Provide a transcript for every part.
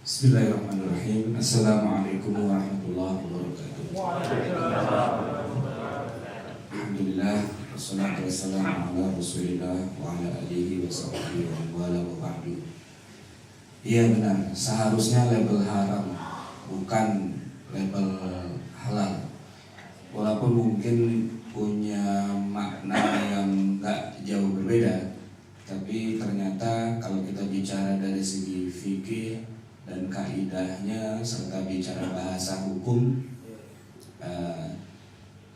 Bismillahirrahmanirrahim. Assalamualaikum warahmatullahi wabarakatuh. Alhamdulillah, wassalatu wassalamu ala rasulillah wa ala alihi wa sahbihi wa ala wa ba'du. Iya benar, seharusnya label haram, bukan label halal. Walaupun mungkin punya makna yang gak jauh berbeda, tapi ternyata kalau kita bicara dari segi fikih dan kaidahnya serta bicara bahasa hukum,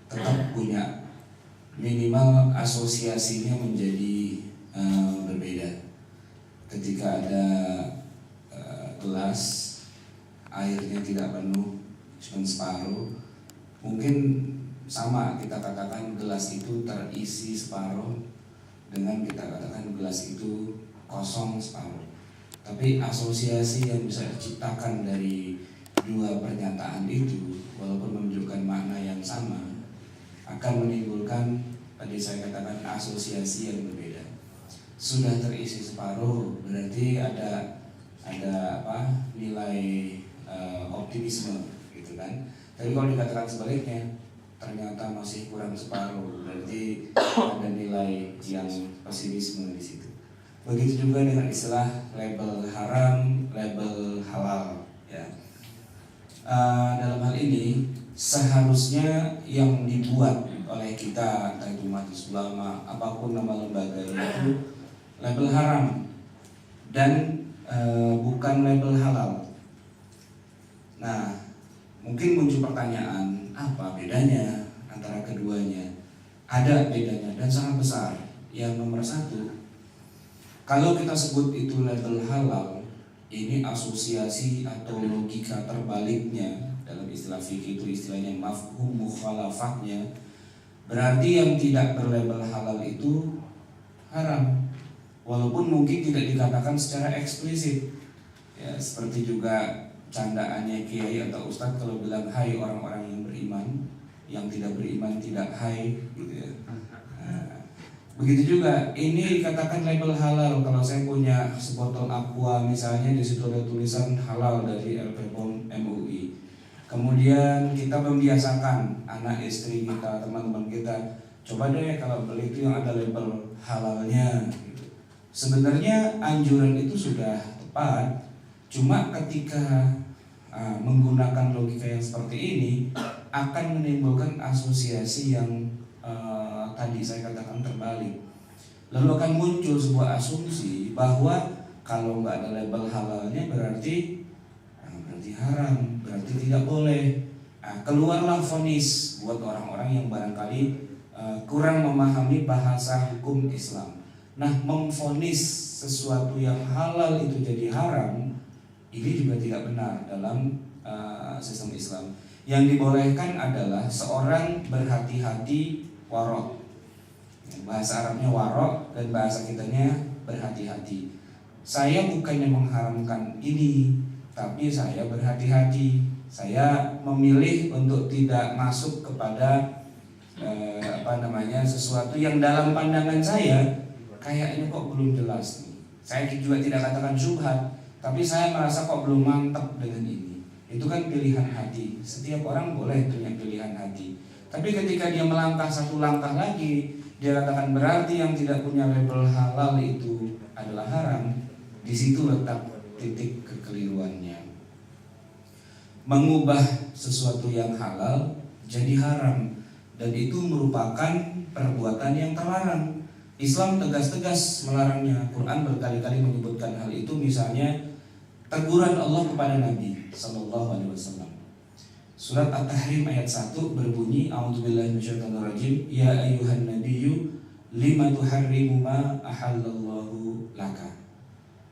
tetap punya minimal asosiasinya menjadi berbeda. Ketika ada gelas, airnya tidak penuh, cuma separuh, mungkin sama kita katakan gelas itu terisi separuh dengan kita katakan gelas itu kosong separuh. Tapi asosiasi yang bisa diciptakan dari dua pernyataan itu, walaupun menunjukkan makna yang sama, akan menimbulkan, tadi saya katakan, asosiasi yang berbeda. Sudah terisi separuh, berarti ada nilai optimisme, gitu kan? Tapi kalau dikatakan sebaliknya, ternyata masih kurang separuh, berarti ada nilai yang pesimisme di situ. Begitu juga dengan istilah label haram, label halal, ya. Dalam hal ini seharusnya yang dibuat oleh kita, entah itu majelis ulama, apapun nama lembaganya, itu label haram dan bukan label halal. Nah, mungkin muncul pertanyaan, apa bedanya antara keduanya? Ada bedanya dan sangat besar. Yang nomor satu, kalau kita sebut itu label halal, ini asosiasi atau logika terbaliknya dalam istilah fikih itu istilahnya mafhum mukhalafahnya. Berarti yang tidak berlabel halal itu haram, walaupun mungkin tidak dikatakan secara eksplisit. Ya, seperti juga candaannya kiai atau ustadz kalau bilang hai orang-orang yang beriman, yang tidak beriman tidak hai, gitu ya. Begitu juga ini dikatakan label halal. Kalau saya punya sebotol aqua misalnya, di situ ada tulisan halal dari LP POM MUI. Kemudian kita membiasakan anak istri kita, teman-teman kita, coba deh kalau beli itu yang ada label halalnya, gitu. Sebenarnya anjuran itu sudah tepat, cuma ketika menggunakan logika yang seperti ini akan menimbulkan asosiasi yang tadi saya katakan terbalik. Lalu akan muncul sebuah asumsi bahwa kalau nggak ada label halalnya berarti haram, berarti tidak boleh. Keluarlah vonis buat orang-orang yang barangkali kurang memahami bahasa hukum Islam. Nah, memvonis sesuatu yang halal itu jadi haram, ini juga tidak benar dalam sistem Islam. Yang dibolehkan adalah seorang berhati-hati warok. Bahasa Arabnya warok dan bahasa kitanya berhati-hati. Saya bukannya mengharamkan ini, tapi saya berhati-hati. Saya memilih untuk tidak masuk kepada sesuatu yang dalam pandangan saya kayaknya kok belum jelas nih. Saya juga tidak katakan syubhat, tapi saya merasa kok belum mantap dengan ini. Itu kan pilihan hati. Setiap orang boleh punya pilihan hati. Tapi ketika dia melangkah satu langkah lagi, dia katakan berarti yang tidak punya label halal itu adalah haram. Di situ letak titik kekeliruannya. Mengubah sesuatu yang halal jadi haram, dan itu merupakan perbuatan yang terlarang. Islam tegas-tegas melarangnya. Quran berkali-kali menyebutkan hal itu, misalnya teguran Allah kepada Nabi sallallahu alaihi wasallam. Surat At-Tahrim ayat 1 berbunyi, A'udzubillahi minasyaitonirrajim, ya ayyuhan nabiyyu lima tuharrimu ma ahallallahu laka.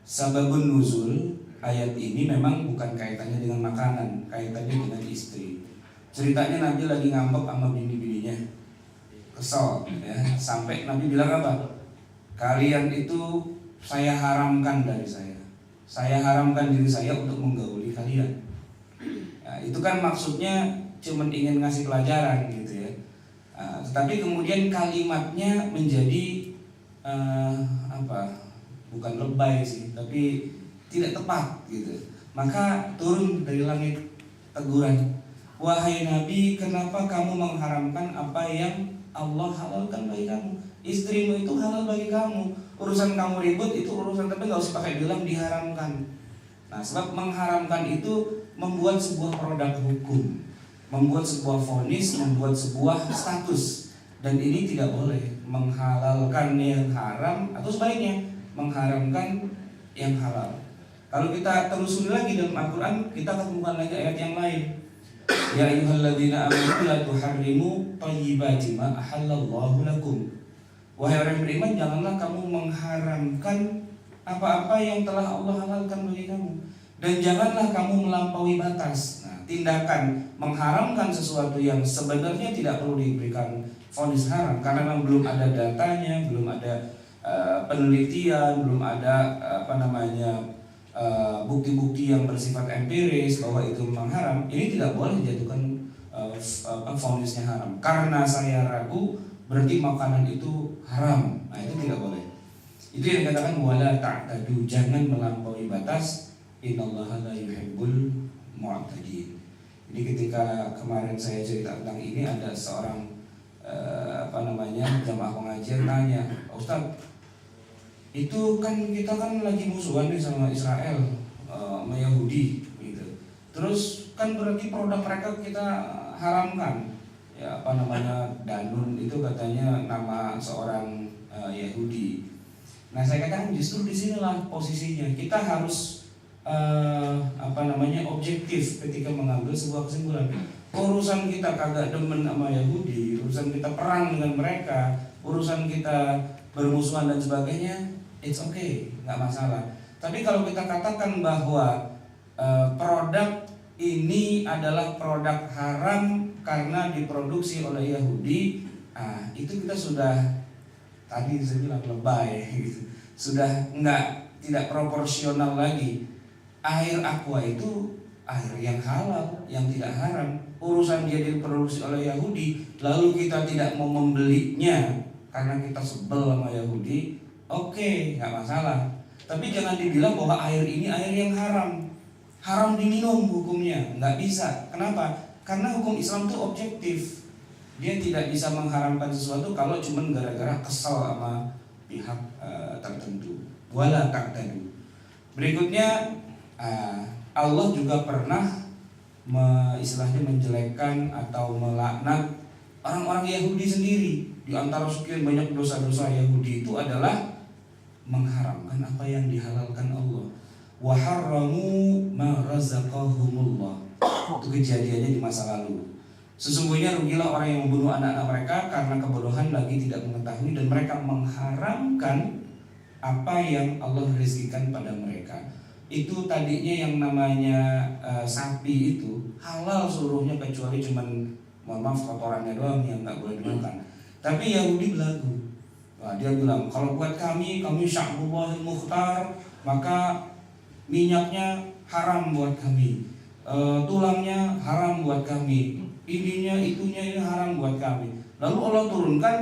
Sababun nuzul ayat ini memang bukan kaitannya dengan makanan, kaitannya dengan istri. Ceritanya Nabi lagi ngambek sama bini-bininya, kesel ya, sampai Nabi bilang apa? Kalian itu saya haramkan dari saya. Saya haramkan diri saya untuk menggauli kalian. Nah, itu kan maksudnya cuma ingin ngasih pelajaran gitu ya. Tetapi kemudian kalimatnya menjadi bukan lebay sih, tapi tidak tepat gitu. Maka turun dari langit teguran, wahai Nabi, kenapa kamu mengharamkan apa yang Allah halalkan bagi kamu? Istrimu itu halal bagi kamu. Urusan kamu ribut itu urusan, tapi gak usah pakai bilang diharamkan. Nah, sebab mengharamkan itu membuat sebuah produk hukum, membuat sebuah vonis, membuat sebuah status. Dan ini tidak boleh menghalalkan yang haram, atau sebaliknya mengharamkan yang halal. Kalau kita telusuri lagi dalam Al-Quran, kita ketemukan lagi ayat yang lain. Ya ayyuhalladzina amanu la tuharrimu thayyibati ma ahallallahu lakum. Wahai orang beriman, janganlah kamu mengharamkan apa-apa yang telah Allah halalkan bagi kamu. Dan janganlah kamu melampaui batas. Nah, tindakan mengharamkan sesuatu yang sebenarnya tidak perlu diberikan vonis haram, karena memang belum ada datanya, belum ada penelitian, belum ada bukti-bukti yang bersifat empiris bahwa itu memang haram. Ini tidak boleh dijatuhkan vonisnya haram. Karena saya ragu, berarti makanan itu haram. Nah, itu tidak boleh. Itu yang dikatakan wala ta'tadu, jangan melampaui batas. Innallaha la yuhibbul mu'tadin. Jadi ketika kemarin saya cerita tentang ini, ada seorang jamaah pengajian nanya, Ustaz, itu kan kita kan lagi musuhan nih sama Israel, sama Yahudi gitu. Terus kan berarti produk mereka kita haramkan. Ya Danun itu katanya nama seorang Yahudi. Nah, saya katakan justru disinilah posisinya kita harus objektif ketika mengambil sebuah kesimpulan. Urusan kita kagak demen sama Yahudi, urusan kita perang dengan mereka, urusan kita bermusuhan dan sebagainya, it's okay, nggak masalah. Tapi kalau kita katakan bahwa produk ini adalah produk haram karena diproduksi oleh Yahudi, itu kita sudah, tadi saya bilang lebay gitu. Sudah tidak proporsional lagi. Air aqua itu air yang halal, yang tidak haram. Urusan dia diproduksi oleh Yahudi, lalu kita tidak mau membelinya karena kita sebel sama Yahudi, oke, nggak masalah. Tapi jangan dibilang bahwa air ini air yang haram, haram diminum hukumnya, nggak bisa. Kenapa? Karena hukum Islam itu objektif. Dia tidak bisa mengharamkan sesuatu kalau cuma gara-gara kesal sama pihak tertentu. Wala ta'tadu. Berikutnya, Allah juga pernah istilahnya menjelekkan atau melaknat orang-orang Yahudi sendiri. Di antara sekian banyak dosa-dosa Yahudi itu adalah mengharamkan apa yang dihalalkan Allah. Wa harramu ma razaqahumullah. Itu kejadiannya di masa lalu. Sesungguhnya rugilah orang yang membunuh anak-anak mereka karena kebodohan lagi tidak mengetahui, dan mereka mengharamkan apa yang Allah rezekikan pada mereka. Itu tadinya yang namanya sapi itu halal seluruhnya kecuali cuman mohon maaf kotorannya doang yang nggak boleh dimakan. Tapi Yahudi belagu. Nah, dia bilang kalau buat kami sya'bullahil mukhtar, maka minyaknya haram buat kami, tulangnya haram buat kami, ininya itunya ini haram buat kami. Lalu Allah turunkan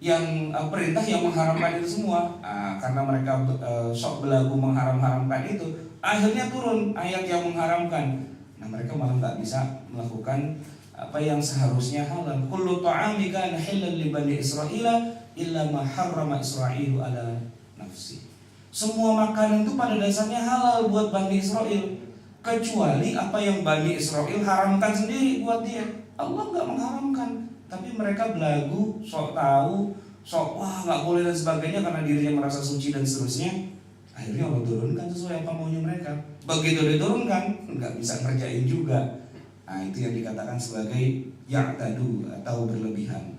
yang perintah yang mengharamkan itu semua. Karena mereka sok belagu mengharamkan itu, akhirnya turun ayat yang mengharamkan. Nah, mereka malah nggak bisa melakukan apa yang seharusnya halal. Kullu ta'ami kana halal li bani Israila illa ma harrama Israilu ala nafsi. Semua makanan itu pada dasarnya halal buat Bani Israel, kecuali apa yang Bani Israel haramkan sendiri buat dia. Allah nggak mengharamkan, tapi mereka belagu, sok tahu, sok wah nggak boleh dan sebagainya karena dirinya merasa suci dan seterusnya. Akhirnya Allah turunkan sesuai apa maunya mereka. Begitu diturunkan, nggak bisa ngerjain juga. Nah, itu yang dikatakan sebagai ya'tadu atau berlebihan.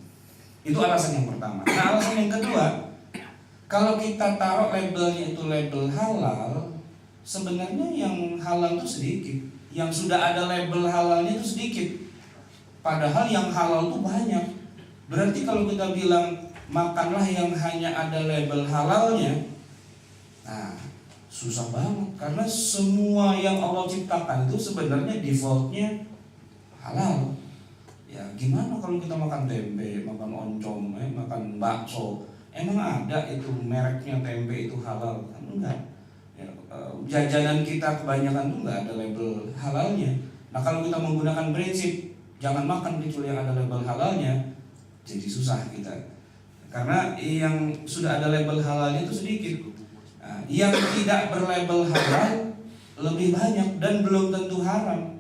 Itu alasan yang pertama. Nah, alasan yang kedua, kalau kita taruh labelnya itu label halal, sebenarnya yang halal itu sedikit. Yang sudah ada label halalnya itu sedikit. Padahal yang halal itu banyak. Berarti kalau kita bilang makanlah yang hanya ada label halalnya, nah susah banget. Karena semua yang Allah ciptakan itu sebenarnya defaultnya halal. Ya gimana kalau kita makan tempe, makan oncom, makan bakso, emang ada itu mereknya tempe itu halal? Enggak. Ya, jajanan kita kebanyakan tuh nggak ada label halalnya. Nah kalau kita menggunakan prinsip jangan makan kecuali yang ada label halalnya, jadi susah kita. Karena yang sudah ada label halalnya itu sedikit. Nah, yang tidak berlabel halal lebih banyak dan belum tentu haram.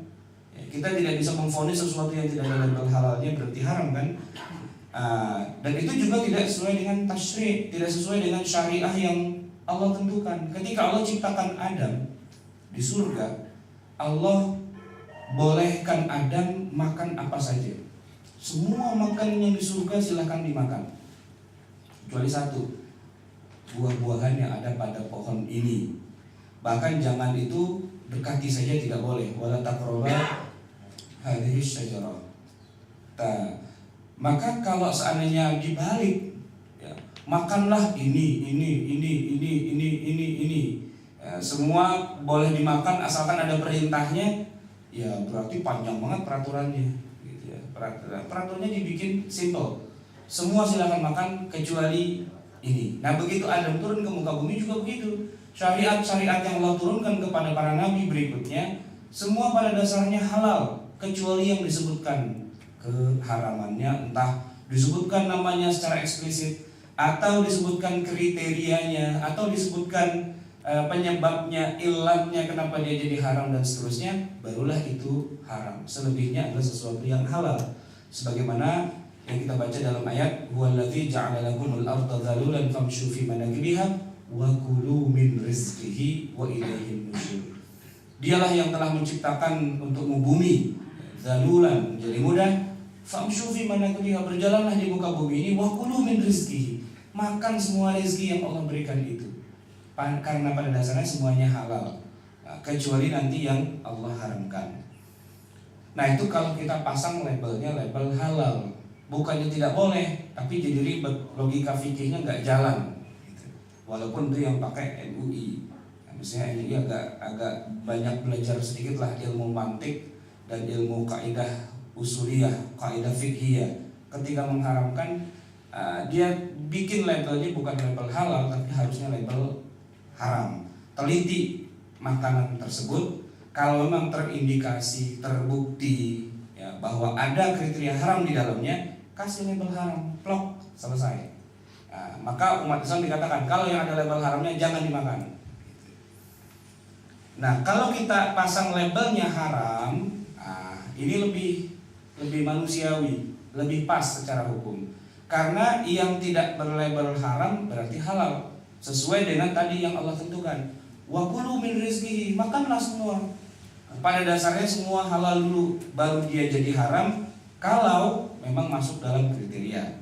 Ya, kita tidak bisa memvonis sesuatu yang tidak ada label halalnya berarti haram kan? Dan itu juga tidak sesuai dengan tasyri', tidak sesuai dengan syariah yang Allah tentukan. Ketika Allah ciptakan Adam di surga, Allah bolehkan Adam makan apa saja. Semua makanan yang di surga silahkan dimakan, kecuali satu, buah-buahan yang ada pada pohon ini. Bahkan jangan itu dekati saja tidak boleh. Wala taqraba hadhihi syajarah. Maka kalau seandainya dibalik, ya, makanlah ini, semua boleh dimakan asalkan ada perintahnya, ya berarti panjang banget peraturannya. Gitu ya. Peraturannya dibikin simple. Semua silakan makan kecuali ini. Nah begitu Adam turun ke muka bumi juga begitu. Syariat-syariat yang Allah turunkan kepada para nabi berikutnya, semua pada dasarnya halal kecuali yang disebutkan keharamannya, entah disebutkan namanya secara eksplisit atau disebutkan kriterianya atau disebutkan penyebabnya, ilatnya kenapa dia jadi haram dan seterusnya, barulah itu haram. Selebihnya adalah sesuatu yang halal. Sebagaimana yang kita baca dalam ayat, huwallazi ja'ala lakumul arda dhalulan famshu fi manakibiha wa kulu min rizqihi wa ilaihin nusyur. Dialah yang telah menciptakan untukmu bumi dhalulan menjadi mudah, famshu fi manakibiha, berjalanlah di muka bumi ini, wa kulu min rizqihi, makan semua rezeki yang Allah berikan itu. Karena pada dasarnya semuanya halal, kecuali nanti yang Allah haramkan. Nah itu kalau kita pasang labelnya label halal, bukannya tidak boleh, tapi jadi ribet, logika fikihnya nggak jalan. Walaupun itu yang pakai MUI, maksudnya MUI agak banyak belajar sedikit lah ilmu mantik dan ilmu kaidah usuliyah, kaidah fikhiyah. Ketika mengharamkan, dia bikin labelnya bukan label halal, tapi harusnya label haram. Teliti makanan tersebut, kalau memang terindikasi, terbukti ya, bahwa ada kriteria haram di dalamnya, kasih label haram, plok, selesai. Maka umat Islam dikatakan kalau yang ada label haramnya jangan dimakan. Nah kalau kita pasang labelnya haram, ini lebih manusiawi, lebih pas secara hukum. Karena yang tidak berlabel haram berarti halal, sesuai dengan tadi yang Allah tentukan. Wa kulu min rizqihi, makanlah semua. Pada dasarnya semua halal dulu, baru dia jadi haram kalau memang masuk dalam kriteria.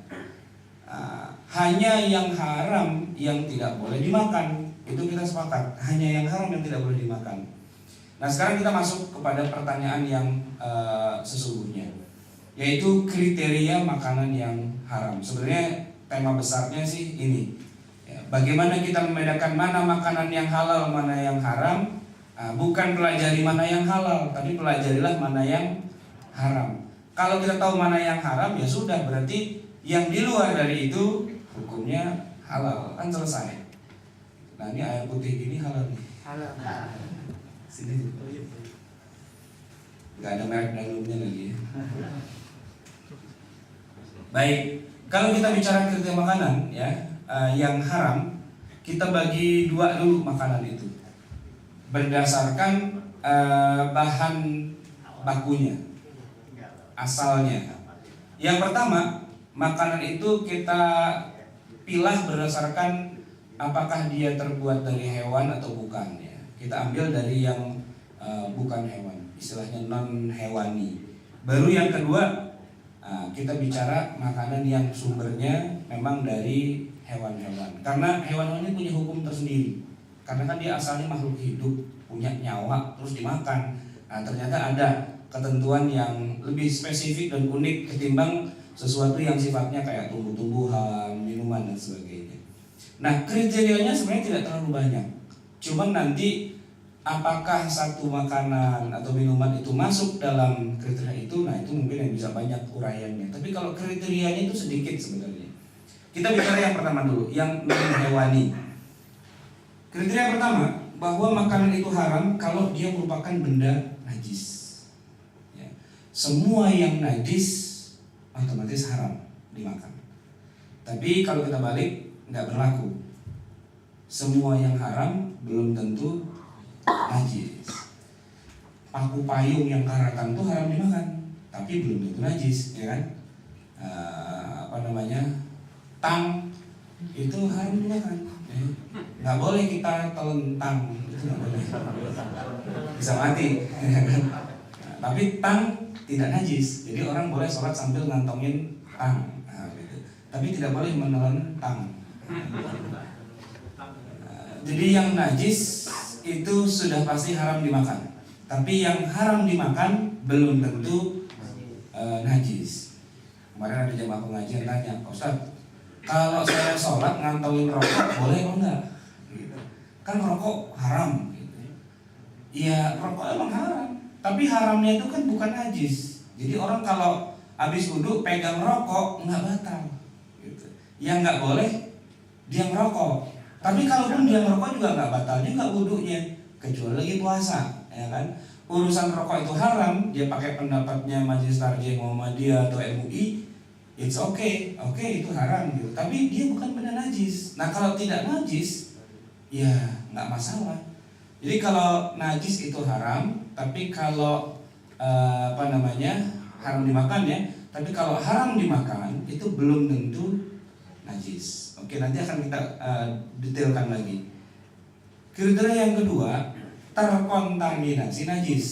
Hanya yang haram yang tidak boleh dimakan, itu kita sepakat. Hanya yang haram yang tidak boleh dimakan. Nah sekarang kita masuk kepada pertanyaan yang sesungguhnya, yaitu kriteria makanan yang haram. Sebenarnya tema besarnya sih ini, bagaimana kita membedakan mana makanan yang halal, mana yang haram. Bukan pelajari mana yang halal, tapi pelajarilah mana yang haram. Kalau kita tahu mana yang haram, ya sudah, berarti yang di luar dari itu hukumnya halal, kan selesai. Nah ini air putih gini halal nih. Halal. Sini. Gak ada merek dalamnya lagi ya. Baik, kalau kita bicara kriteria makanan ya, yang haram, kita bagi dua dulu makanan itu berdasarkan bahan bakunya, asalnya. Yang pertama, makanan itu kita pilah berdasarkan apakah dia terbuat dari hewan atau bukan ya. Kita ambil dari yang bukan hewan, istilahnya non hewani. Baru yang kedua, kita bicara makanan yang sumbernya memang dari hewan-hewan. Karena hewan-hewan ini punya hukum tersendiri. Karena kan dia asalnya makhluk hidup, punya nyawa, terus dimakan. Nah ternyata ada ketentuan yang lebih spesifik dan unik ketimbang sesuatu yang sifatnya kayak tumbuh-tumbuhan, minuman dan sebagainya. Nah kriterianya sebenarnya tidak terlalu banyak. Cuman nanti apakah satu makanan atau minuman itu masuk dalam kriteria itu, nah itu mungkin yang bisa banyak uraiannya. Tapi kalau kriterianya itu sedikit sebenarnya. Kita bicara yang pertama dulu, yang non hewani. Kriteria pertama, bahwa makanan itu haram kalau dia merupakan benda najis. Ya. Semua yang najis otomatis haram dimakan. Tapi kalau kita balik, nggak berlaku. Semua yang haram belum tentu najis. Paku payung yang karatan itu haram dimakan, tapi belum tentu najis, ya kan? Tang itu haram dimakan. Nggak boleh kita telentang, itu nggak boleh, bisa mati. Tapi tang tidak najis, jadi orang boleh sholat sambil ngantongin tang, gitu. Tapi tidak boleh menelan tang. Jadi yang najis itu sudah pasti haram dimakan, tapi yang haram dimakan belum tentu najis. Kemarin ada jemaah pengajian tanya, Ustaz, kalau saya sholat ngantongin rokok boleh atau enggak? Gitu. Kan rokok haram. Gitu. Ya rokok emang haram, tapi haramnya itu kan bukan najis. Jadi orang kalau habis wudhu pegang rokok nggak batal. Gitu. Yang nggak boleh dia ngerokok. Tapi kalaupun dia ngerokok juga nggak batal juga wudhunya, kecuali lagi puasa, ya kan? Urusan rokok itu haram, dia pakai pendapatnya Majelis Tarjih Muhammadiyah atau MUI, it's okay, itu haram gitu. Tapi dia bukan benda najis. Nah kalau tidak najis, ya nggak masalah. Jadi kalau najis itu haram, tapi kalau haram dimakan ya. Tapi kalau haram dimakan itu belum tentu najis. Oke, nanti akan kita detailkan lagi. Kriteria yang kedua, terkontaminasi najis.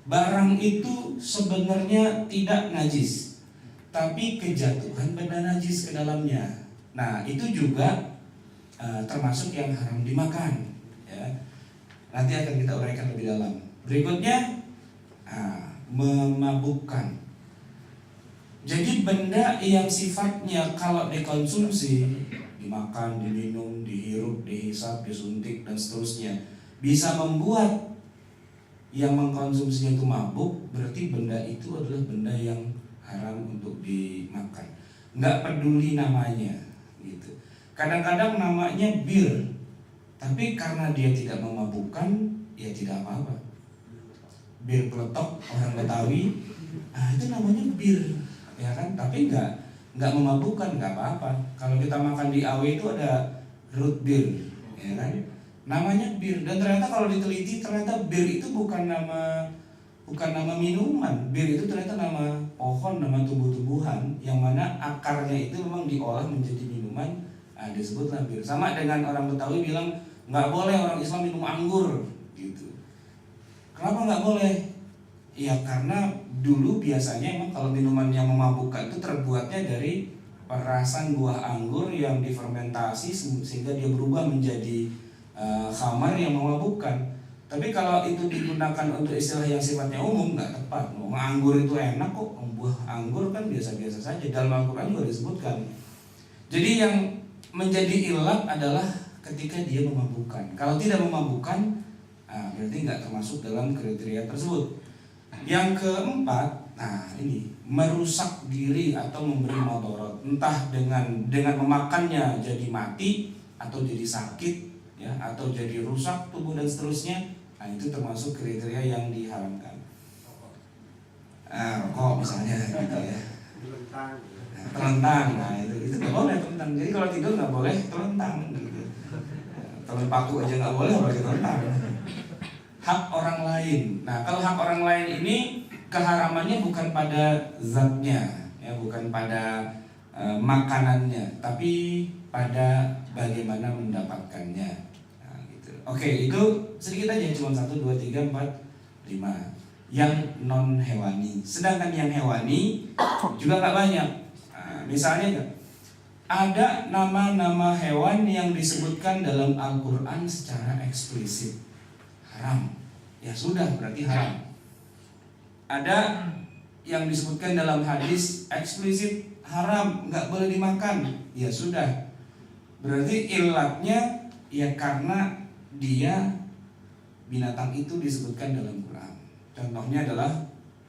Barang itu sebenarnya tidak najis, tapi kejatuhan benda najis ke dalamnya. Nah, itu juga termasuk yang haram dimakan. Ya. Nanti akan kita uraikan lebih dalam. Berikutnya, memabukkan. Jadi benda yang sifatnya kalau dikonsumsi, dimakan, diminum, dihirup, dihisap, disuntik dan seterusnya, bisa membuat yang mengkonsumsinya itu mabuk, berarti benda itu adalah benda yang haram untuk dimakan. Nggak peduli namanya, gitu. Kadang-kadang namanya bir, tapi karena dia tidak memabukkan, ya tidak apa-apa. Bir peletok orang Betawi, itu namanya bir, ya kan? Tapi nggak memabukkan, nggak apa-apa. Kalau kita makan di AW itu ada root beer, ya kan? Namanya bir, dan ternyata kalau diteliti ternyata bir itu bukan nama minuman. Bir itu ternyata nama pohon, nama tumbuh-tumbuhan yang mana akarnya itu memang diolah menjadi minuman. Disebutlah bir. Sama dengan orang Betawi bilang nggak boleh orang Islam minum anggur, gitu. Kenapa nggak boleh? Ya karena dulu biasanya emang kalau minuman yang memabukkan itu terbuatnya dari perasan buah anggur yang difermentasi sehingga dia berubah menjadi khamar yang memabukkan. Tapi kalau itu digunakan untuk istilah yang sifatnya umum nggak tepat. Anggur itu enak kok, buah anggur kan biasa-biasa saja. Dalam Al-Quran juga disebutkan. Jadi yang menjadi ilat adalah ketika dia memabukkan. Kalau tidak memabukkan, berarti nggak termasuk dalam kriteria tersebut. Yang keempat, ini merusak diri atau memberi madarat, entah dengan memakannya jadi mati atau jadi sakit, ya, atau jadi rusak tubuh dan seterusnya. Itu termasuk kriteria yang diharamkan. Rokok misalnya, gitu ya. Telentang, itu nggak boleh telentang. Jadi kalau tidur nggak boleh telentang, gitu. Telan paku aja nggak boleh, apalagi telentang. Hak orang lain. Nah, kalau hak orang lain ini keharamannya bukan pada zatnya, ya, bukan pada makanannya, tapi pada bagaimana mendapatkannya. Nah, gitu. Oke, itu sedikit aja, cuma 1, 2, 3, 4, 5 yang non hewani. Sedangkan yang hewani juga nggak banyak. Misalnya ada nama-nama hewan yang disebutkan dalam Al-Quran secara eksplisit haram, ya sudah berarti haram. Ada yang disebutkan dalam hadis eksplisit haram, nggak boleh dimakan, ya sudah berarti ilatnya ya karena dia binatang itu disebutkan dalam Quran. Contohnya adalah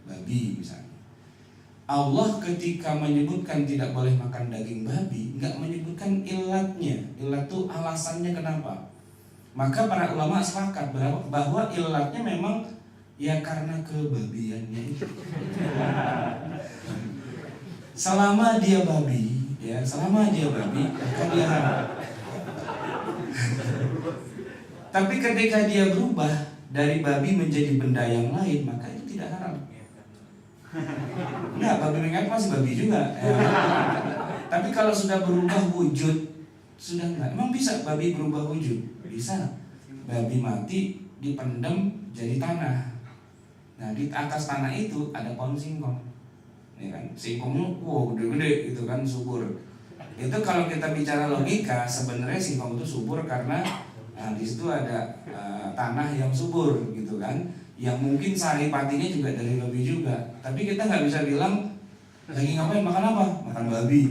babi misalnya. Allah ketika menyebutkan tidak boleh makan daging babi, nggak menyebutkan ilatnya. Ilat itu alasannya kenapa. Maka para ulama sepakat bahwa ilatnya memang ya karena kebabiannya itu. Selama dia babi, maka dia haram. Tapi ketika dia berubah dari babi menjadi benda yang lain, maka itu tidak haram. Enggak, babi mengepet masih babi juga. Tapi kalau sudah berubah wujud, sudah enggak. Emang bisa babi berubah wujud? Bisa. Babi mati dipendam jadi tanah. Nah, di atas tanah itu ada pohon singkong. Ya kan? Singkongnya gede-gede gitu kan, subur. Itu kalau kita bicara logika, sebenarnya singkong itu subur karena di situ ada tanah yang subur gitu kan, yang mungkin saripatinya juga dari babi juga. Tapi kita nggak bisa bilang lagi ngapain, makan apa? Makan babi.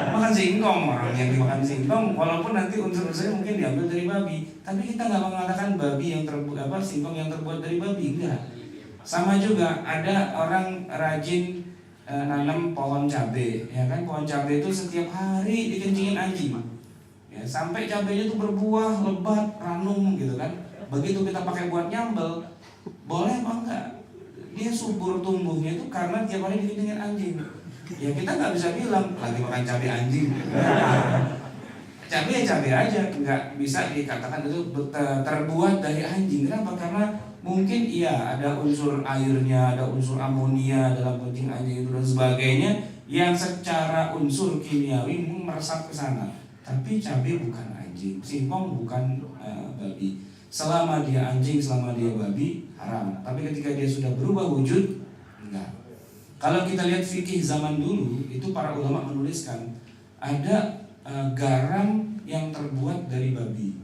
Makan singkong, orang yang dimakan singkong, walaupun nanti unsur-unsurnya mungkin diambil dari babi, tapi kita nggak mengatakan babi yang terbuat singkong yang terbuat dari babi, enggak. Sama juga ada orang rajin nanam pohon cabai, ya kan? Pohon cabai itu setiap hari dikencingin anjing, ya, sampai cabainya itu berbuah, lebat, ranum gitu kan. Begitu kita pakai buat nyambel, boleh apa enggak? Dia subur tumbuhnya itu karena tiap hari dikencingin anjing. Ya kita nggak bisa bilang lagi makan cabai anjing. Cabai ya cabai aja, nggak bisa dikatakan itu terbuat dari anjing. Kenapa? Karena mungkin iya ada unsur airnya, ada unsur amonia dalam kencing anjing itu dan sebagainya yang secara unsur kimiawi meresap ke sana. Tapi cabai bukan anjing, singkong bukan babi. Selama dia anjing, selama dia babi, haram. Tapi ketika dia sudah berubah wujud, enggak. Kalau kita lihat fikih zaman dulu, itu para ulama menuliskan ada garam yang terbuat dari babi.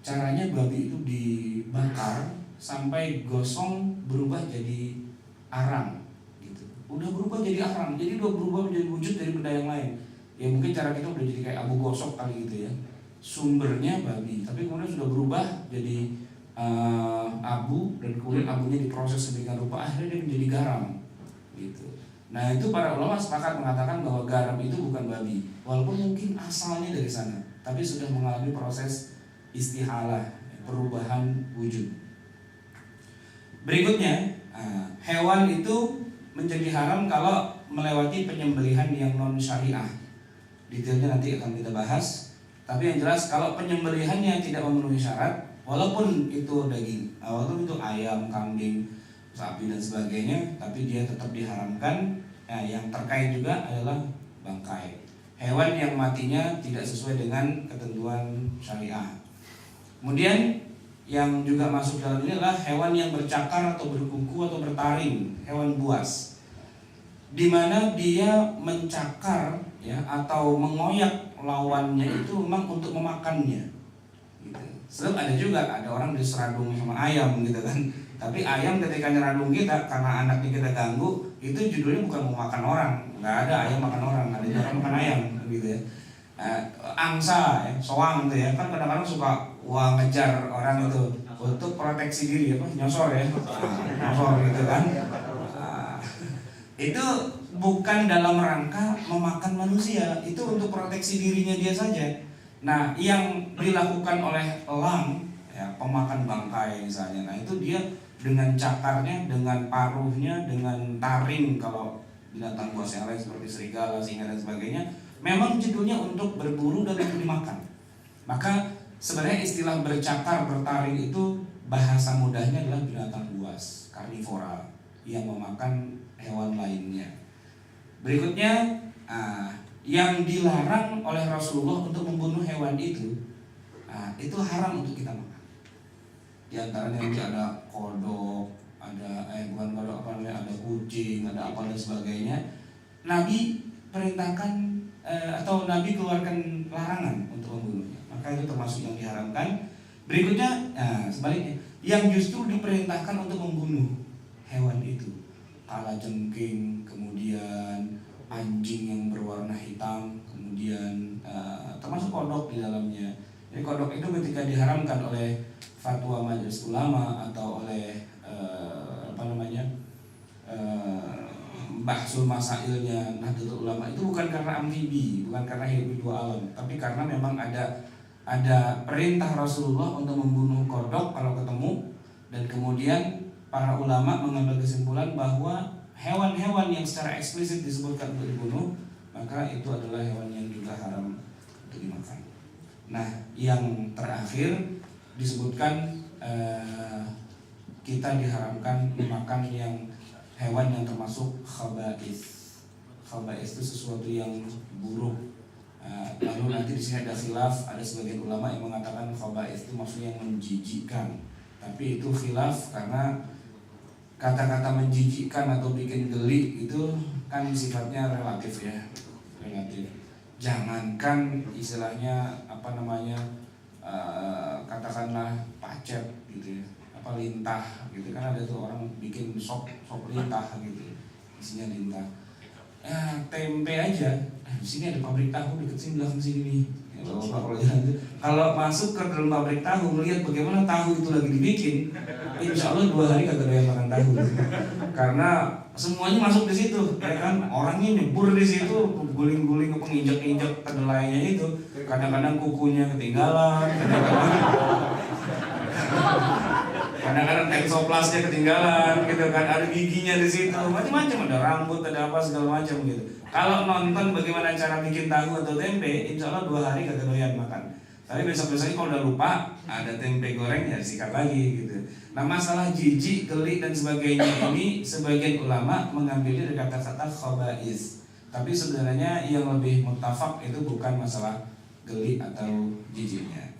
Caranya babi itu dibakar sampai gosong berubah jadi arang gitu. Udah berubah jadi arang, jadi udah berubah menjadi wujud dari benda yang lain. Ya mungkin cara kita udah jadi kayak abu gosok kali gitu ya. Sumbernya babi, tapi kemudian sudah berubah jadi abu, dan kemudian abunya diproses sedemikian rupa akhirnya dia menjadi garam gitu. Nah itu para ulama sepakat mengatakan bahwa garam itu bukan babi, walaupun mungkin asalnya dari sana, tapi sudah mengalami proses istihalah, perubahan wujud. Berikutnya, hewan itu menjadi haram kalau melewati penyembelihan yang non syariah. Detailnya nanti akan kita bahas. Tapi yang jelas kalau penyembelihannya tidak memenuhi syarat, walaupun itu daging, walaupun itu ayam, kambing, sapi dan sebagainya, tapi dia tetap diharamkan. Nah, yang terkait juga adalah bangkai. Hewan yang matinya tidak sesuai dengan ketentuan syariah. Kemudian yang juga masuk dalam ini adalah hewan yang bercakar atau berkuku atau bertaring, hewan buas, di mana dia mencakar ya atau mengoyak lawannya itu memang untuk memakannya. Gitu. Sebab ada juga ada orang diseradung sama ayam gitu kan. Tapi ayam ketika nyeradung kita karena anaknya kita ganggu, itu judulnya bukan mau makan orang. Nggak ada ayam makan orang, ada orang makan ayam gitu ya. Angsa ya, soang gitu ya, kan kadang-kadang suka ngejar orang itu untuk proteksi diri apa, nyosor ya, nyosor gitu kan. Itu bukan dalam rangka memakan manusia, itu untuk proteksi dirinya dia saja. Nah, yang dilakukan oleh elang ya, pemakan bangkai misalnya, nah itu dia dengan cakarnya, dengan paruhnya, dengan taring kalau binatang buas yang lain seperti serigala, singa dan sebagainya, memang judulnya untuk berburu dan untuk dimakan. Maka sebenarnya istilah bercakar, bertaring itu bahasa mudahnya adalah binatang buas, karnivora yang memakan hewan lainnya. Berikutnya, yang dilarang oleh Rasulullah untuk membunuh hewan itu haram untuk kita makan. Di antaranya nanti ada kodok, ada bukan kodok apa namanya, ada kucing, ada apa dan sebagainya. Nabi perintahkan atau Nabi keluarkan larangan untuk membunuhnya. Maka itu termasuk yang diharamkan. Berikutnya, sebaliknya, yang justru diperintahkan untuk membunuh hewan itu, kalajengking, kemudian anjing yang berwarna hitam, kemudian termasuk kodok di dalamnya. Jadi kodok itu ketika diharamkan oleh fatwa Majelis Ulama atau oleh bahsul masailnya Nahdlatul Ulama, itu bukan karena amfibi, bukan karena hidup di dua alam, tapi karena memang ada ada perintah Rasulullah untuk membunuh kodok kalau ketemu, dan kemudian para ulama mengambil kesimpulan bahwa hewan-hewan yang secara eksplisit disebutkan untuk dibunuh, maka itu adalah hewan yang juga haram untuk dimakan. Nah, yang terakhir disebutkan kita diharamkan memakan yang hewan yang termasuk khaba'ith. Khaba'ith itu sesuatu yang buruk. Lalu nanti di sini ada khilaf, ada sebagian ulama yang mengatakan khaba'ith itu maksudnya yang menjijikkan. Tapi itu khilaf karena kata-kata menjijikkan atau bikin geli itu kan sifatnya relatif ya, relatif. Jangankan istilahnya katakanlah pacet gitu ya, lintah gitu kan, ada tuh orang bikin sop lintah gitu, isinya lintah. Tempe aja, di sini ada pabrik tahu dekat sini, belakang sini nih. Kalau masuk ke dalam pabrik tahu, melihat bagaimana tahu itu lagi dibikin, insya Allah 2 hari kagak doyan makan tahu, karena semuanya masuk di situ, ya kan? Orangnya nyebur di situ, guling-guling, injak-injak kedelainya itu, kadang-kadang kukunya ketinggalan, kadang-kadang tensoplastnya ketinggalan, gitu kan? Ada giginya di situ, macam-macam, ada rambut, ada apa segala macam gitu. Kalau nonton bagaimana cara bikin tahu atau tempe, insya Allah 2 hari kagak doyan makan. Tapi besok-besoknya kalau udah lupa, ada tempe goreng ya sikat lagi gitu. Nah, masalah jijik, geli dan sebagainya ini sebagian ulama mengambilnya dari kata-kata khaba'ith. Tapi sebenarnya yang lebih muttafaq itu bukan masalah geli atau jijiknya.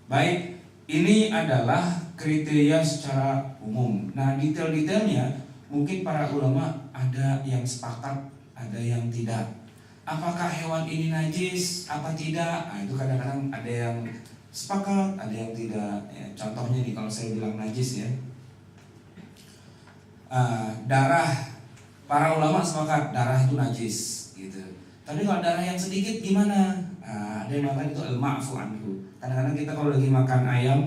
Baik, ini adalah kriteria secara umum. Nah, detail-detailnya mungkin para ulama ada yang sepakat, ada yang tidak. Apakah hewan ini najis, apa tidak? Nah, itu kadang-kadang ada yang sepakat, ada yang tidak. Ya, contohnya nih, kalau saya bilang najis ya, darah, para ulama sepakat darah itu najis, gitu. Tapi kalau darah yang sedikit gimana? Ada yang mengatakan itu al-ma'fu anhu. Kadang-kadang kita kalau lagi makan ayam,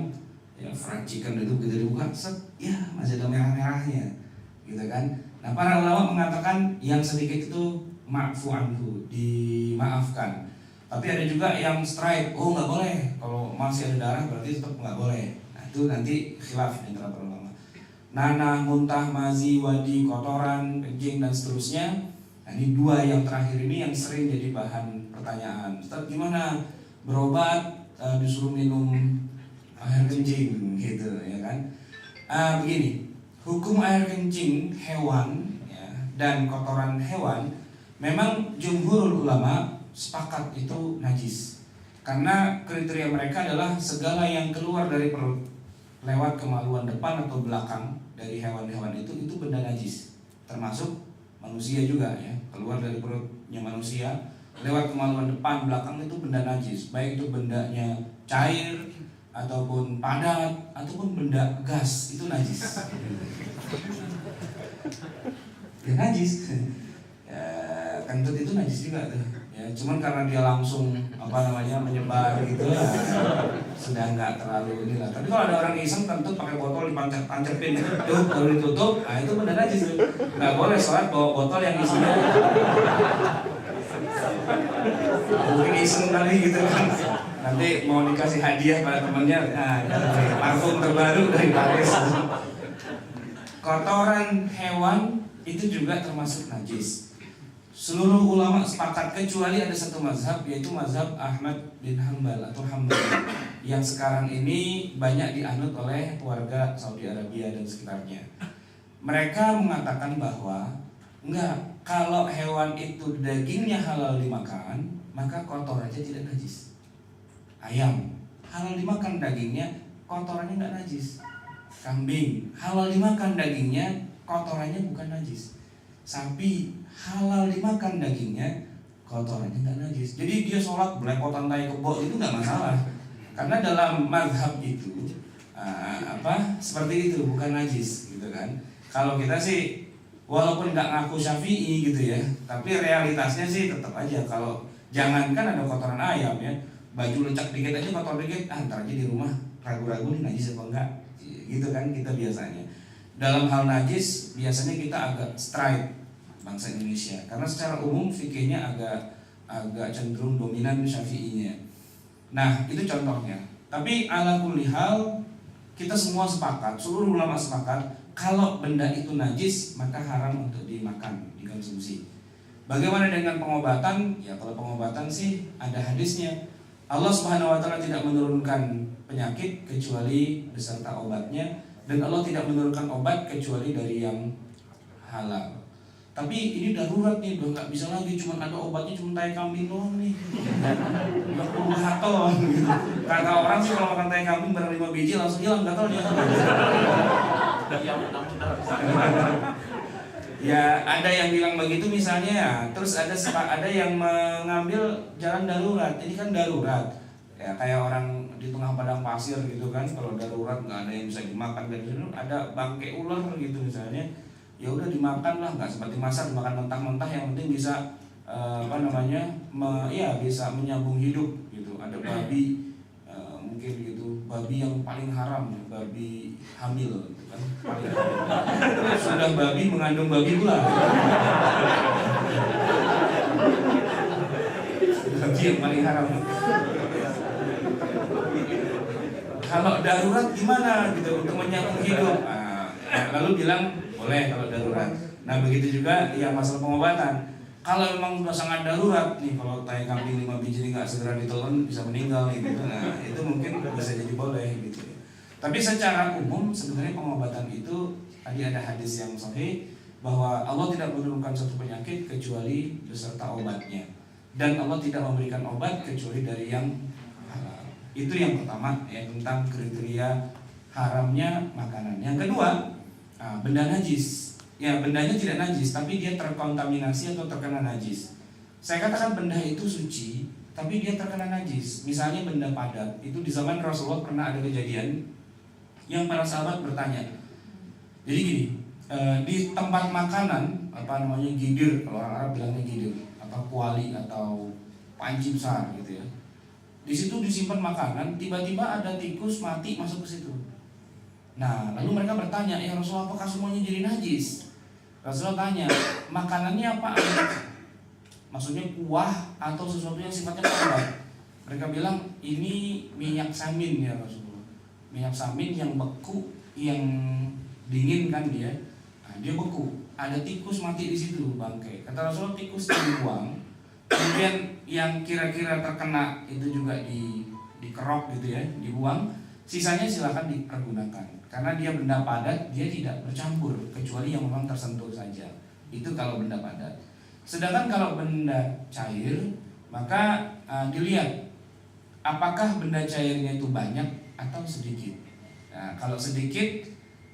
ya fried chicken itu begitu dibuka, ya masih ada merah-merahnya, gitu kan? Nah, para ulama mengatakan yang sedikit itu ma'fu anhu, dimaafkan. Tapi ada juga yang strike, oh nggak boleh, kalau masih ada darah berarti tetap nggak boleh. Nah, itu nanti khilaf antara para ulama. Nanah, muntah, mazi, wadi, kotoran, kencing dan seterusnya. Nah, ini 2 yang terakhir ini yang sering jadi bahan pertanyaan. Ustaz, gimana berobat disuruh minum air kencing gitu ya kan? Begini, hukum air kencing hewan ya, dan kotoran hewan memang jumhurul ulama sepakat itu najis, karena kriteria mereka adalah segala yang keluar dari perut lewat kemaluan depan atau belakang dari hewan-hewan itu benda najis, termasuk manusia juga ya, keluar dari perutnya manusia lewat kemaluan depan belakang itu benda najis, baik itu bendanya cair ataupun padat ataupun benda gas, itu najis. Ya najis. Ya, kentut itu najis juga tuh. Ya, cuman karena dia langsung menyebar gitu ya, sudah nggak terlalu inilah. Tapi kalau ada orang iseng kentut pakai botol dipancepin gitu, baru ditutup, nah itu benda najis tuh. Nggak boleh sholat bawa botol yang isinya mungkin iseng kali gitu kan. Nanti mau dikasih hadiah pada temennya, parfum terbaru dari Paris. Kotoran hewan itu juga termasuk najis. Seluruh ulama sepakat kecuali ada satu mazhab, yaitu mazhab Ahmad bin Hanbal atau Hambali, yang sekarang ini banyak dianut oleh warga Saudi Arabia dan sekitarnya. Mereka mengatakan bahwa enggak, kalau hewan itu dagingnya halal dimakan, maka kotorannya tidak najis. Ayam halal dimakan dagingnya, kotorannya enggak najis. Kambing halal dimakan dagingnya, kotorannya bukan najis. Sapi halal dimakan dagingnya, kotorannya nggak najis. Jadi dia sholat belepotan tai kebo itu nggak masalah, karena dalam mazhab itu seperti itu, bukan najis gitu kan. Kalau kita sih walaupun nggak ngaku Syafi'i gitu ya, tapi realitasnya sih tetap aja, kalau jangankan ada kotoran ayam ya, baju lecak dikit aja kotor dikit, ntar aja di rumah ragu-ragu nih najis apa enggak gitu kan. Kita biasanya dalam hal najis biasanya kita agak strike bangsa Indonesia, karena secara umum fikihnya agak cenderung dominan Syafi'inya. Nah, itu contohnya. Tapi ala kulli hal, kita semua sepakat, seluruh ulama sepakat, kalau benda itu najis maka haram untuk dimakan, dikonsumsi. Bagaimana dengan pengobatan? Ya kalau pengobatan sih ada hadisnya. Allah Subhanahu wa taala tidak menurunkan penyakit kecuali beserta obatnya, dan Allah tidak menurunkan obat kecuali dari yang halal. Tapi ini darurat nih, udah nggak bisa lagi, cuma ada obatnya cuma tai kambing doang nih. Udah puluhan ton gitu. Kata orang sih kalau makan tai kambing barang 5 biji langsung hilang gatal dia. Ya ada yang bilang begitu misalnya ya. Terus ada yang mengambil jalan darurat. Ini kan darurat. Ya kayak orang di tengah padang pasir gitu kan, kalau darurat nggak ada yang bisa dimakan, ada bangkai ular gitu misalnya. Ya udah dimakan lah, nggak sempat dimasak, dimakan mentah-mentah, yang penting bisa bisa menyambung hidup gitu. Ada babi mungkin gitu, babi yang paling haram, babi hamil gitu kan, paling haram. Sudah babi mengandung babi pula. Babi yang paling haram. Kalau darurat gimana gitu untuk menyambung hidup? Lalu bilang boleh kalau darurat. Nah begitu juga yang masalah pengobatan. Kalau memang sudah sangat darurat nih, kalau tai kambing 5 biji ini nggak segera ditelan bisa meninggal gitu. Nah itu mungkin bisa jadi boleh gitu. Tapi secara umum sebenarnya pengobatan itu tadi ada hadis yang sahih bahwa Allah tidak menurunkan suatu penyakit kecuali beserta obatnya, dan Allah tidak memberikan obat kecuali dari yang halal. Itu yang pertama ya, tentang kriteria haramnya makanan. Yang kedua, benda najis. Ya bendanya tidak najis, tapi dia terkontaminasi atau terkena najis. Saya katakan benda itu suci, tapi dia terkena najis. Misalnya benda padat, itu di zaman Rasulullah pernah ada kejadian yang para sahabat bertanya. Jadi gini, di tempat makanan, gidir, kalau orang Arab bilangnya gidir, atau kuali atau panci besar gitu ya. Di situ disimpan makanan, tiba-tiba ada tikus mati masuk ke situ. Nah, lalu mereka bertanya, ya Rasulullah, apakah semuanya jadi najis? Rasulullah tanya, makanannya apa? Maksudnya kuah atau sesuatu yang sifatnya padat? Mereka bilang, ini minyak samin ya Rasulullah. Minyak samin yang beku, yang dingin kan dia. Nah, dia beku. Ada tikus mati di situ bangkai. Kata Rasulullah, tikus dibuang. Kemudian yang kira-kira terkena itu juga dikerok gitu ya, dibuang. Sisanya silakan dipergunakan. Karena dia benda padat, dia tidak bercampur kecuali yang memang tersentuh saja. Itu kalau benda padat. Sedangkan kalau benda cair, maka dilihat apakah benda cairnya itu banyak atau sedikit. Nah, kalau sedikit,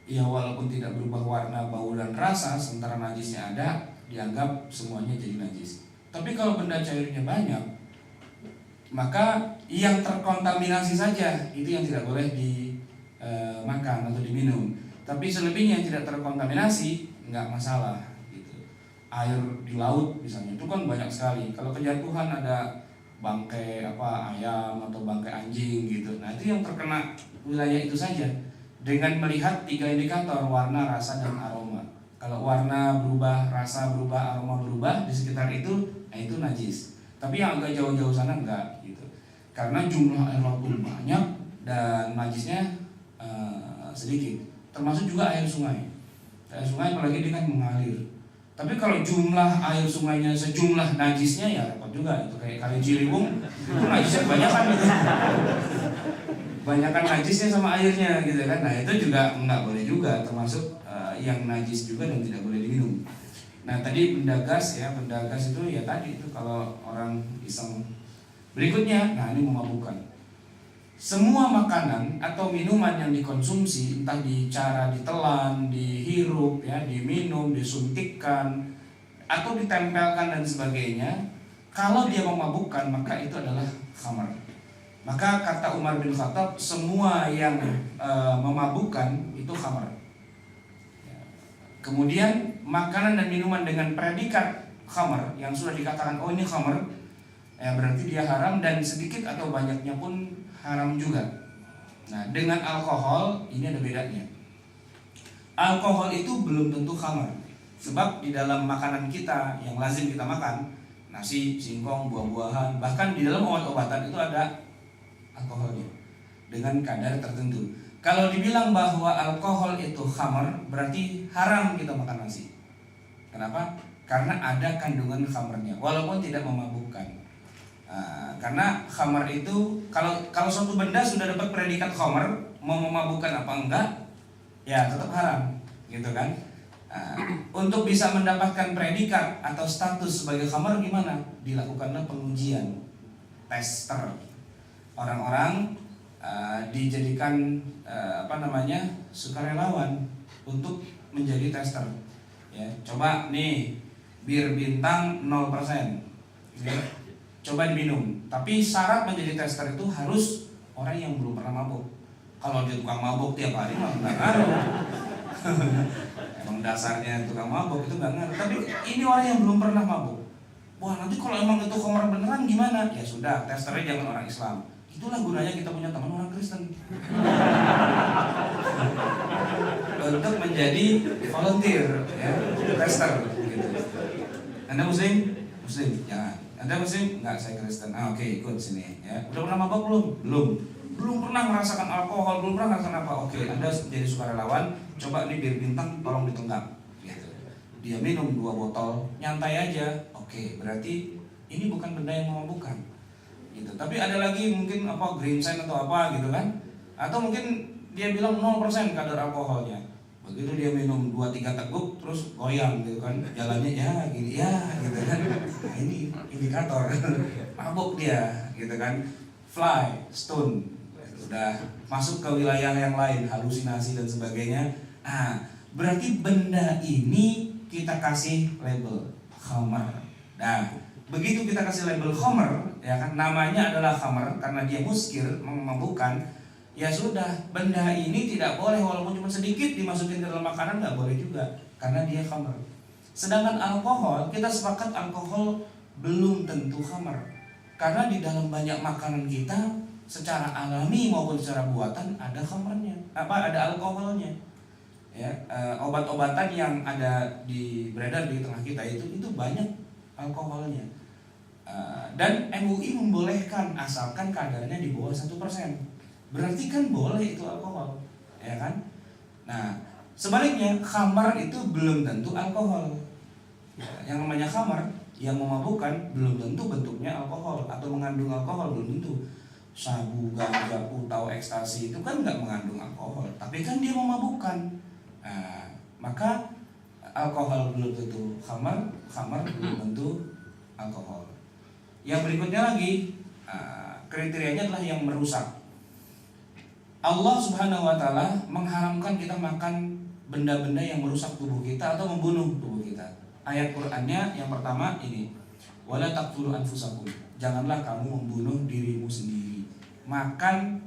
ya walaupun tidak berubah warna, bau dan rasa, sementara najisnya ada, dianggap semuanya jadi najis. Tapi kalau benda cairnya banyak, maka yang terkontaminasi saja itu yang tidak boleh dimakan atau diminum. Tapi selebihnya yang tidak terkontaminasi nggak masalah gitu. Air di laut misalnya itu kan banyak sekali. Kalau kejatuhan ada bangkai ayam atau bangkai anjing gitu. Nah itu yang terkena wilayah itu saja. Dengan melihat 3 indikator, warna, rasa, dan aroma. Kalau warna berubah, rasa berubah, aroma berubah di sekitar itu, nah itu najis. Tapi yang agak jauh-jauh sana enggak gitu. Karena jumlah air laut pun banyak dan najisnya sedikit. Termasuk juga air sungai. Air sungai apalagi dia kan mengalir. Tapi kalau jumlah air sungainya sejumlah najisnya ya repot juga. Itu kayak Kali Ciliwung, itu najisnya kebanyakan gitu. Banyakan najisnya sama airnya gitu kan. Nah itu juga enggak boleh juga, termasuk yang najis juga dan tidak boleh diminum. Nah tadi benda gas ya, benda gas itu ya tadi itu kalau orang iseng. Berikutnya, nah ini memabukkan. Semua makanan atau minuman yang dikonsumsi, entah cara ditelan, dihirup, ya, diminum, disuntikkan, atau ditempelkan dan sebagainya, kalau dia memabukkan maka itu adalah khamar. Maka kata Umar bin Khattab, semua yang memabukkan itu khamar. Kemudian makanan dan minuman dengan predikat khamar yang sudah dikatakan oh ini khamar, ya berarti dia haram, dan sedikit atau banyaknya pun haram juga. Nah dengan alkohol ini ada bedanya. Alkohol itu belum tentu khamar, sebab di dalam makanan kita yang lazim kita makan, nasi, singkong, buah-buahan, bahkan di dalam obat-obatan itu ada alkoholnya dengan kadar tertentu. Kalau dibilang bahwa alkohol itu khamar, berarti haram kita makan nasi. Kenapa? Karena ada kandungan khamarnya, walaupun tidak memabukkan. Karena khamar itu kalau suatu benda sudah dapat predikat khamar, mau memabukkan apa enggak, ya tetap haram, gitu kan? Untuk bisa mendapatkan predikat atau status sebagai khamar gimana? Dilakukanlah pengujian, tester. Orang-orang dijadikan sukarelawan untuk menjadi tester. Ya, coba nih bir bintang 0%, ya, coba diminum. Tapi syarat menjadi tester itu harus orang yang belum pernah mabuk. Kalau dia tukang mabuk tiap hari mah nggak ngaruh. Emang dasarnya tukang mabuk itu nggak ngaruh. Tapi ini orang yang belum pernah mabuk. Wah, nanti kalau emang itu khamar beneran gimana? Ya sudah, testernya jangan orang Islam. Itulah gunanya kita punya teman orang Kristen. Untuk menjadi volunteer, ya, tester gitu. Anda muslim? Muslim, jangan. Anda muslim? Enggak, saya Kristen. Oke, ikut sini ya. Udah pernah mabok belum? Belum pernah merasakan alkohol, belum pernah merasakan apa. Oke, Anda jadi sukarelawan, coba nih bir bintang tolong ditenggak gitu. Dia minum 2 botol, nyantai aja. Oke, berarti ini bukan benda yang memabukkan. Gitu. Tapi ada lagi mungkin green sign atau apa gitu kan. Atau mungkin dia bilang 0% kadar alkoholnya. Begitu dia minum 2-3 teguk terus goyang gitu kan, jalannya ya gini ya gitu kan. Nah, ini indikator mabuk dia gitu kan. Fly, stone, sudah masuk ke wilayah yang lain, halusinasi dan sebagainya. Berarti benda ini kita kasih label khamar. Nah, begitu kita kasih label khamar, ya kan, namanya adalah khamar karena dia muskir, memabukkan. Ya sudah, benda ini tidak boleh walaupun cuma sedikit dimasukin ke dalam makanan, nggak boleh juga karena dia khamar. Sedangkan alkohol, kita sepakat alkohol belum tentu khamar. Karena di dalam banyak makanan kita secara alami maupun secara buatan ada khamarnya, ada alkoholnya. Ya, obat-obatan yang beredar di tengah kita itu banyak alkoholnya. Dan MUI membolehkan asalkan kadarnya di bawah 1%. Berarti kan boleh itu alkohol, ya kan? Nah, sebaliknya khamar itu belum tentu alkohol. Yang namanya khamar yang memabukkan belum tentu bentuknya alkohol atau mengandung alkohol, belum tentu. Sabu, ganja, putau, ekstasi itu kan nggak mengandung alkohol, tapi kan dia memabukkan. Maka alkohol belum tentu khamar belum tentu alkohol. Yang berikutnya lagi, kriterianya adalah yang merusak. Allah Subhanahu wa Ta'ala mengharamkan kita makan benda-benda yang merusak tubuh kita atau membunuh tubuh kita. Ayat Qur'annya yang pertama ini, wala taqtulu anfusakum. Janganlah kamu membunuh dirimu sendiri. Makan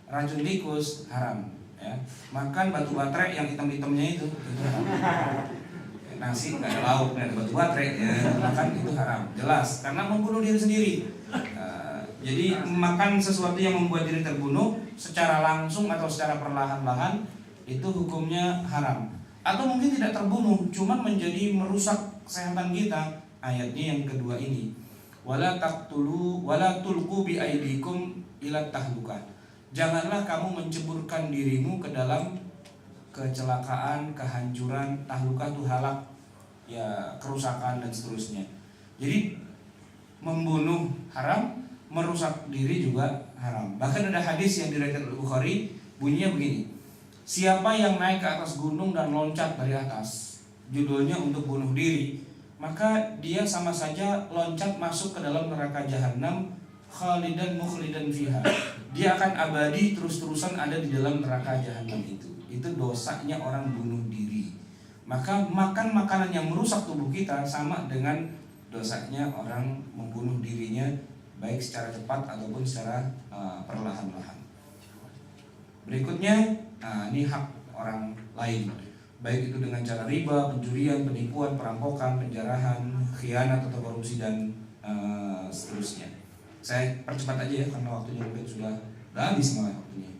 racun tikus haram, ya. Makan batu baterai yang hitam-hitamnya itu haram. Nasi nggak ada lauk, nggak ada batu baterai, ya. Makan itu haram, jelas karena membunuh diri sendiri. Jadi makan sesuatu yang membuat diri terbunuh secara langsung atau secara perlahan-lahan itu hukumnya haram. Atau mungkin tidak terbunuh, cuman menjadi merusak kesehatan kita. Ayatnya yang kedua ini, wala tulqu bi aidikum ila tahlukah. Janganlah kamu menceburkan dirimu ke dalam kecelakaan, kehancuran. Tahlukah itu halak, ya, kerusakan dan seterusnya. Jadi membunuh haram, merusak diri juga haram. Bahkan ada hadis yang diriwayatkan oleh Bukhari, bunyinya begini: siapa yang naik ke atas gunung dan loncat dari atas, judulnya untuk bunuh diri, maka dia sama saja loncat masuk ke dalam neraka jahanam, khalidan mukhlidan fiha. Dia akan abadi terus-terusan ada di dalam neraka jahanam itu. Itu dosanya orang bunuh diri. Maka makan makanan yang merusak tubuh kita sama dengan dosanya orang membunuh dirinya, baik secara cepat ataupun secara perlahan-lahan. Berikutnya, ini hak orang lain, baik itu dengan cara riba, pencurian, penipuan, perampokan, penjarahan, khianat atau korupsi dan seterusnya. Saya percepat aja ya karena waktunya mungkin sudah habis malah waktunya.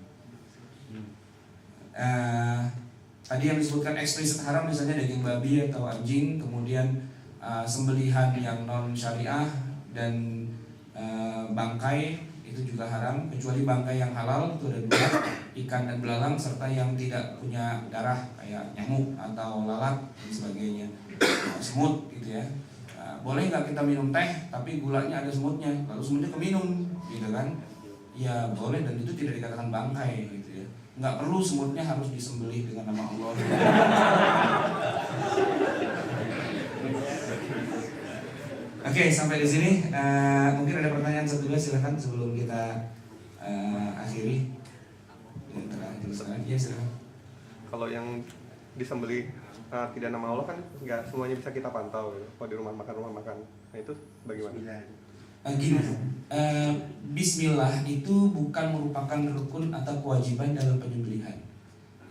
Tadi yang disebutkan eksplisit haram misalnya daging babi atau anjing, kemudian sembelihan yang non syariah dan bangkai itu juga haram, kecuali bangkai yang halal itu ada dua, ikan dan belalang, serta yang tidak punya darah kayak nyamuk atau lalat dan sebagainya, semut gitu ya. Boleh nggak kita minum teh tapi gulanya ada semutnya, lalu semutnya keminum gitu kan? Ya boleh, dan itu tidak dikatakan bangkai gitu ya. Nggak perlu semutnya harus disembelih dengan nama Allah. Oke, sampai di sini. Mungkin ada pertanyaan satu dua, silakan sebelum kita akhiri. Ya, silakan. Kalau yang disembelih tidak nama Allah kan nggak semuanya bisa kita pantau gitu. Kalau di rumah makan, nah itu bagaimana? Gini, Bismillah itu bukan merupakan rukun atau kewajiban dalam penyembelihan.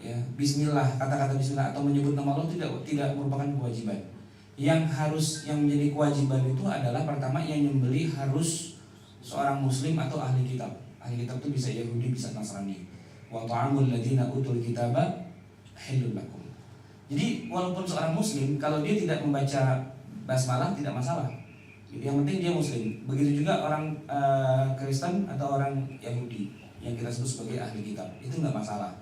Ya, Bismillah, kata-kata Bismillah atau menyebut nama Allah tidak merupakan kewajiban. Yang menjadi kewajiban itu adalah pertama, yang nyembelih harus seorang Muslim atau ahli kitab. Ahli kitab itu bisa Yahudi, bisa Nasrani. Wa ta'amul ladzina utul kitaba halal lakum. Jadi walaupun seorang Muslim, kalau dia tidak membaca basmalah tidak masalah. Yang penting dia Muslim. Begitu juga orang Kristen atau orang Yahudi yang kita sebut sebagai ahli kitab, itu nggak masalah.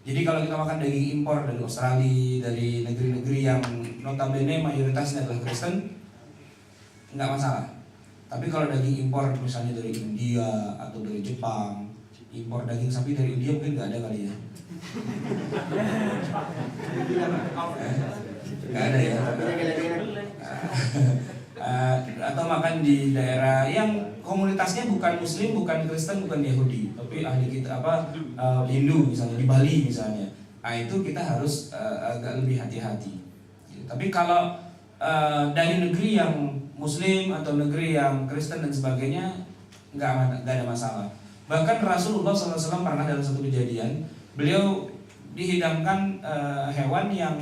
Jadi kalau kita makan daging impor dari Australia, dari negeri-negeri yang notabene mayoritasnya adalah Kristen, nggak masalah. Tapi kalau daging impor misalnya dari India atau dari Jepang, impor daging sapi dari India mungkin nggak ada kali ya. Nggak ada ya. Atau makan di daerah yang komunitasnya bukan Muslim, bukan Kristen, bukan Yahudi, tapi ahli kita Hindu misalnya, di Bali misalnya. Nah itu kita harus agak lebih hati-hati. Tapi kalau dari negeri yang Muslim atau negeri yang Kristen dan sebagainya, nggak ada masalah. Bahkan Rasulullah SAW pernah dalam satu kejadian, beliau dihidangkan hewan yang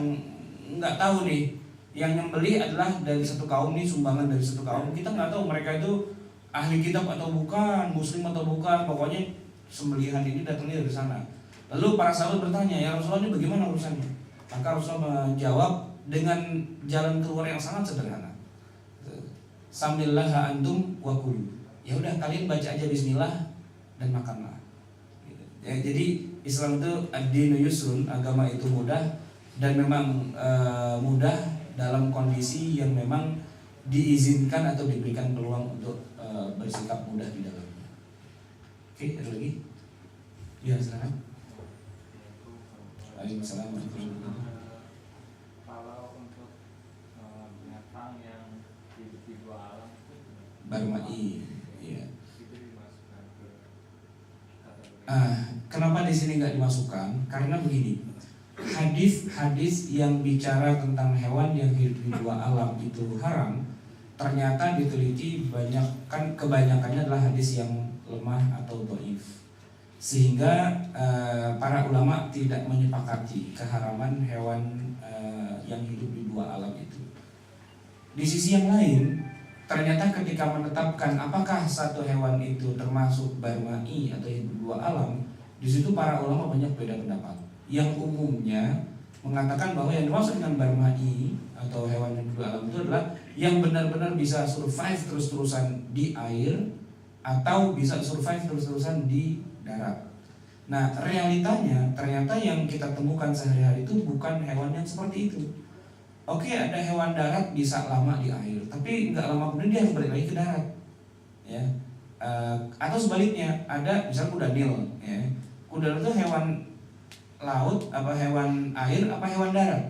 nggak tahu nih, yang nyembelih adalah dari satu kaum nih, sumbangan dari satu kaum. Kita nggak tahu mereka itu ahli kitab atau bukan, Muslim atau bukan, pokoknya sembelihan ini datangnya dari sana. Lalu para sahabat bertanya, ya Rasulullah, ini bagaimana urusannya? Maka Rasulullah menjawab dengan jalan keluar yang sangat sederhana. Samillaha antum wa kulu. Ya udah, kalian baca aja Bismillah dan makanlah. Ya, jadi Islam itu ad-dinu yusrun, agama itu mudah, dan memang mudah dalam kondisi yang memang diizinkan atau diberikan peluang untuk bersikap mudah di dalamnya. Oke, ada lagi? Ya, silakan. Waalaikumsalam warahmatullahi wabarakatuh. Kalau untuk binatang yang hidup di dua alam itu Barmai, ya. itu dimasukkan ke kategori. Kenapa di sini nggak dimasukkan? Karena begini, hadis yang bicara tentang hewan yang hidup di dua alam itu haram, ternyata diteliti kebanyakannya adalah hadis yang lemah atau dhaif, sehingga para ulama tidak menyepakati keharaman hewan yang hidup di dua alam itu. Di sisi yang lain, ternyata ketika menetapkan apakah satu hewan itu termasuk barmai atau hidup di dua alam, di situ para ulama banyak beda pendapat. Yang umumnya mengatakan bahwa yang dimaksud dengan barmai atau hewan yang hidup di alam itu adalah yang benar-benar bisa survive terus-terusan di air atau bisa survive terus-terusan di darat. Nah, realitanya ternyata yang kita temukan sehari-hari itu bukan hewan yang seperti itu. Oke, ada hewan darat bisa lama di air, tapi nggak lama kemudian dia harus balik lagi ke darat, ya. Atau sebaliknya, ada misal kuda Nil, ya. Kuda itu hewan laut, apa hewan air, apa hewan darat?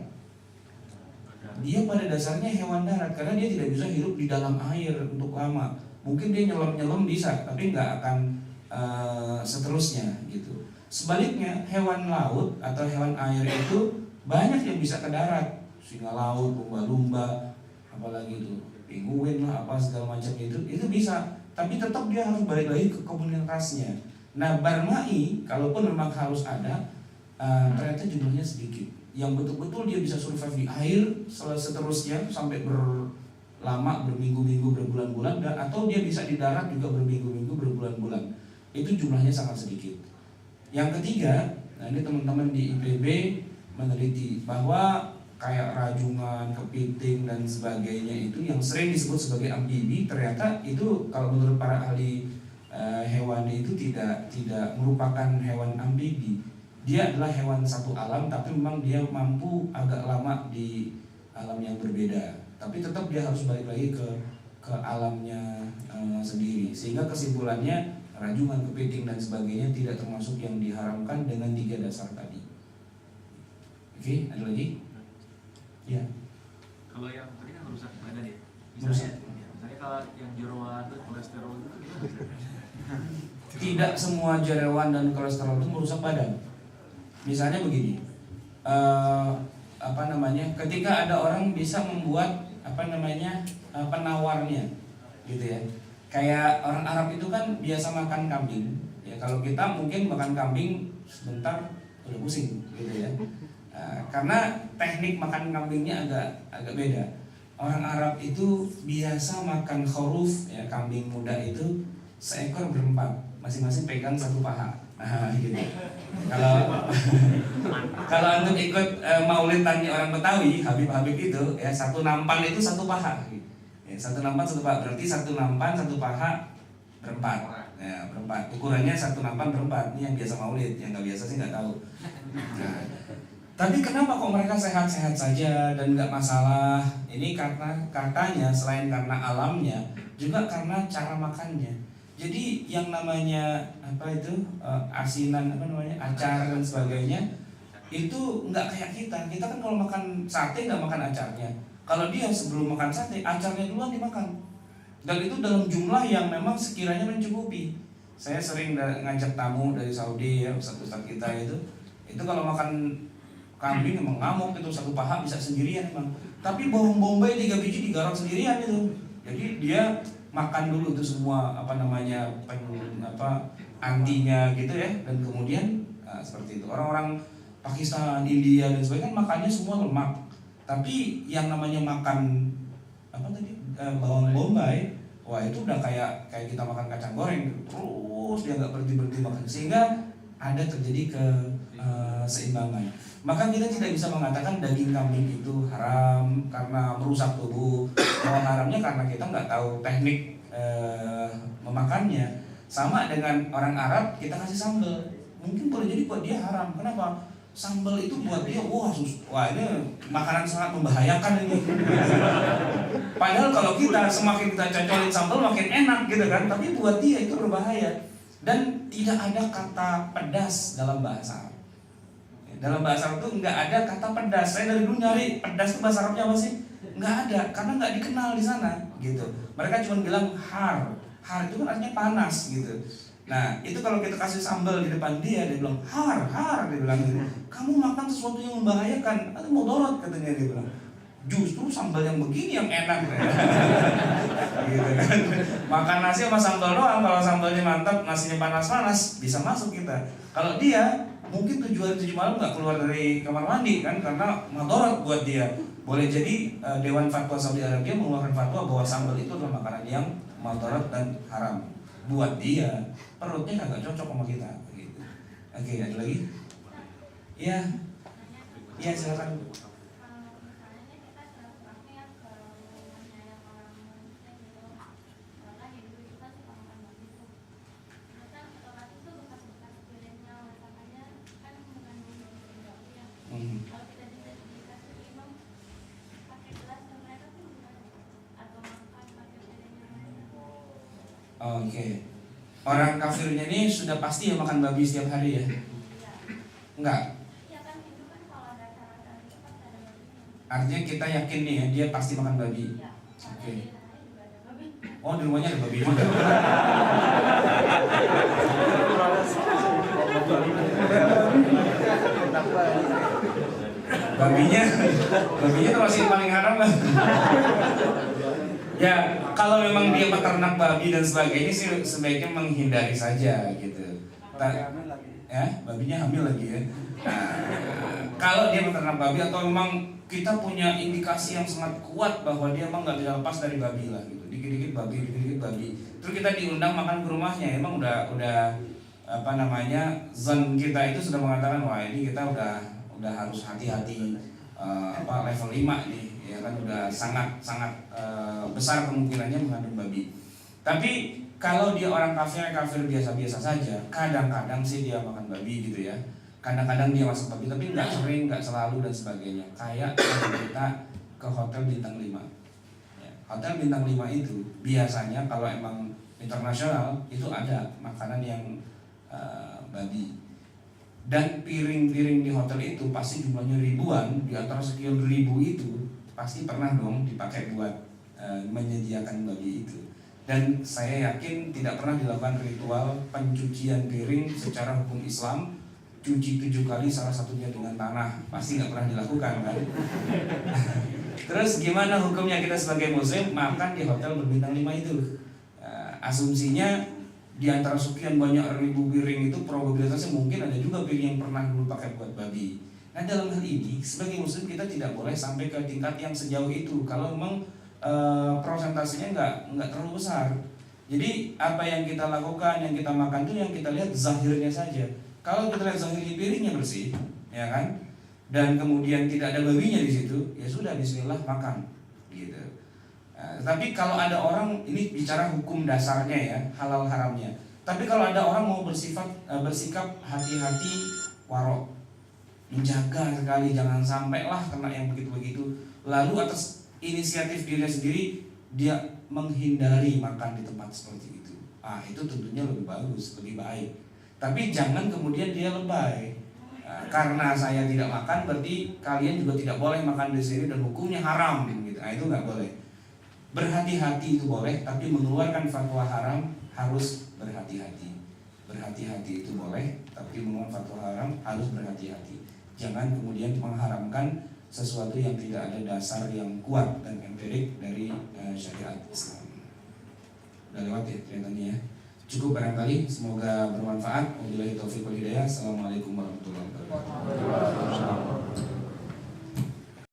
Dia pada dasarnya hewan darat karena dia tidak bisa hidup di dalam air untuk lama. Mungkin dia nyelam bisa, tapi nggak akan seterusnya gitu. Sebaliknya, hewan laut atau hewan air itu banyak yang bisa ke darat. Singa laut, lumba-lumba, apalagi itu penguin lah, apa segala macam itu bisa, tapi tetap dia harus balik lagi ke komunitasnya. Nah, barmai kalaupun memang harus ada, ternyata jumlahnya sedikit. Yang betul-betul dia bisa survive di air seterusnya sampai berlama, berminggu-minggu, berbulan-bulan, atau dia bisa di darat juga berminggu-minggu, berbulan-bulan. Itu jumlahnya sangat sedikit. Yang ketiga, nah ini teman-teman di IPB meneliti bahwa kayak rajungan, kepiting dan sebagainya itu yang sering disebut sebagai amfibi, ternyata itu kalau menurut para ahli hewani itu tidak merupakan hewan amfibi. Dia adalah hewan satu alam, tapi memang dia mampu agak lama di alam yang berbeda. Tapi tetap dia harus balik lagi ke alamnya sendiri. Sehingga kesimpulannya rajungan, kepiting dan sebagainya tidak termasuk yang diharamkan dengan 3 dasar tadi. Oke, ada lagi? Ya. Kalau yang tadi kan merusak badan ya. Merusak. Misalnya kalau yang jeroan itu kolesterol itu gimana? Tidak semua jeroan dan kolesterol itu merusak badan. Misalnya begini, ketika ada orang bisa membuat penawarnya, gitu ya. Kayak orang Arab itu kan biasa makan kambing. Ya kalau kita mungkin makan kambing sebentar udah pusing, gitu ya. Karena teknik makan kambingnya agak beda. Orang Arab itu biasa makan khuruf, ya kambing muda itu seekor berempat, masing-masing pegang 1 paha. Gitu. Kalau untuk ikut maulidannya orang Betawi, Habib itu ya 1 nampan itu 1 paha. Ya, 1 nampan 1 paha, berarti 1 nampan 1 paha berempat. Ya, berempat. Ukurannya 1 nampan berempat. Ini yang biasa maulid, yang nggak biasa sih nggak tahu. Nah, tapi kenapa kok mereka sehat-sehat saja dan nggak masalah? Ini katanya selain karena alamnya, juga karena cara makannya. Jadi yang namanya asinan acar dan sebagainya itu nggak kayak kita. Kita kan kalau makan sate nggak makan acarnya. Kalau dia sebelum makan sate, acarnya duluan dimakan. Dan itu dalam jumlah yang memang sekiranya mencukupi. Saya sering ngajak tamu dari Saudi ya, ustadz-ustadz kita itu kalau makan kambing emang ngamuk itu 1 paha bisa sendirian emang. Tapi bawang bombay 3 biji digarap sendirian itu. Jadi dia makan dulu itu semua antinya gitu ya, dan kemudian seperti itu. Orang-orang Pakistan, India dan sebagainya kan makannya semua lemak. Tapi yang namanya makan bawang bombay, wah itu udah kayak kita makan kacang goreng terus dia nggak berhenti makan, sehingga ada terjadi keseimbangan. Maka kita tidak bisa mengatakan daging kambing itu haram karena merusak tubuh. Bahwa haramnya karena kita nggak tahu teknik memakannya. Sama dengan orang Arab, kita kasih sambal, mungkin boleh jadi buat dia haram. Kenapa? Sambal itu buat dia wah ini makanan sangat membahayakan ini. Padahal kalau kita semakin kita cocolin sambal makin enak gitu kan. Tapi buat dia itu berbahaya. Dan tidak ada kata pedas dalam bahasa Arab. Dalam bahasa Arab itu nggak ada kata pedas. Saya dari dulu nyari pedas itu bahasa Arabnya apa sih? Nggak ada, karena nggak dikenal di sana, gitu. Mereka cuma bilang har itu kan artinya panas, gitu. Nah itu kalau kita kasih sambal di depan dia bilang har, dia bilang gitu. Kamu makan sesuatu yang membahayakan, atau mudarat katanya dia bilang. Justru sambal yang begini yang enak, gitu kan. Makan nasi sama sambal doang, kalau sambalnya mantap, nasinya panas-panas, bisa masuk kita. Kalau dia mungkin 7 hari 7 malam nggak keluar dari kamar mandi kan, karena mudarat buat dia. Boleh jadi Dewan Fatwa Saudi Arabia mengeluarkan fatwa bahwa sambal itu adalah makanan yang mudarat dan haram buat dia. Perutnya kagak cocok sama kita, gitu. Oke, ada lagi? Iya silakan. Oke. Orang kafirnya ini sudah pasti ya makan babi setiap hari ya? Enggak. Artinya kita yakin nih ya, dia pasti makan babi. Oke. Oh, di rumahnya ada babi juga. Babinya termasuk yang paling haram lah. Ya, kalau memang dia peternak babi dan sebagainya sih sebaiknya menghindari saja gitu. Babinya hamil lagi ya. Nah, kalau dia peternak babi atau memang kita punya indikasi yang sangat kuat bahwa dia memang nggak bisa lepas dari babi lah gitu. Dikit-dikit babi. Terus kita diundang makan ke rumahnya, emang udah zon kita itu sudah mengatakan wah ini kita udah harus hati-hati level 5 nih. Ya kan udah sangat besar kemungkinannya mengandung babi. Tapi Kalau dia orang kafir biasa-biasa saja, kadang-kadang sih dia makan babi gitu ya. Kadang-kadang dia masak babi, tapi nggak sering, nggak selalu dan sebagainya. Kayak kalau kita ke hotel bintang 5. Ya, hotel bintang 5 itu biasanya kalau emang internasional itu ada makanan yang babi. Dan piring-piring di hotel itu pasti jumlahnya ribuan, di antara sekian ribu itu pasti pernah dong dipakai buat menyediakan babi itu. Dan saya yakin tidak pernah dilakukan ritual pencucian piring secara hukum Islam, cuci 7 kali salah satunya dengan tanah, pasti nggak pernah dilakukan kan. Terus gimana hukumnya kita sebagai muslim makan di hotel berbintang 5 itu? Asumsinya di antara sekian banyak ribu piring itu probabilitasnya mungkin ada juga piring yang pernah dulu pakai buat babi. Nah dalam hal ini sebagai muslim kita tidak boleh sampai ke tingkat yang sejauh itu kalau memang prosentasenya nggak terlalu besar. Jadi apa yang kita lakukan, yang kita makan itu yang kita lihat zahirnya saja. Kalau kita lihat zahirnya piringnya bersih, ya kan, dan kemudian tidak ada babinya di situ, ya sudah bismillah makan, gitu. Tapi kalau ada orang, ini bicara hukum dasarnya ya, halal haramnya. Tapi kalau ada orang mau bersikap hati-hati, warok, menjaga sekali, jangan sampai lah kena yang begitu-begitu. Lalu atas inisiatif dirinya sendiri, dia menghindari makan di tempat seperti itu. Itu tentunya lebih bagus, lebih baik. Tapi jangan kemudian dia lebay. Karena saya tidak makan, berarti kalian juga tidak boleh makan di sini dan hukumnya haram, gitu. Itu nggak boleh. Berhati-hati itu boleh, tapi mengeluarkan fatwa haram harus berhati-hati. Berhati-hati itu boleh, tapi mengeluarkan fatwa haram harus berhati-hati. Jangan kemudian mengharamkan sesuatu yang tidak ada dasar yang kuat dan empirik dari syariat Islam. Udah lewat ya kelihatannya ya. Cukup barangkali, semoga bermanfaat. Wabillahi taufiq wal hidayah. Assalamualaikum warahmatullahi wabarakatuh.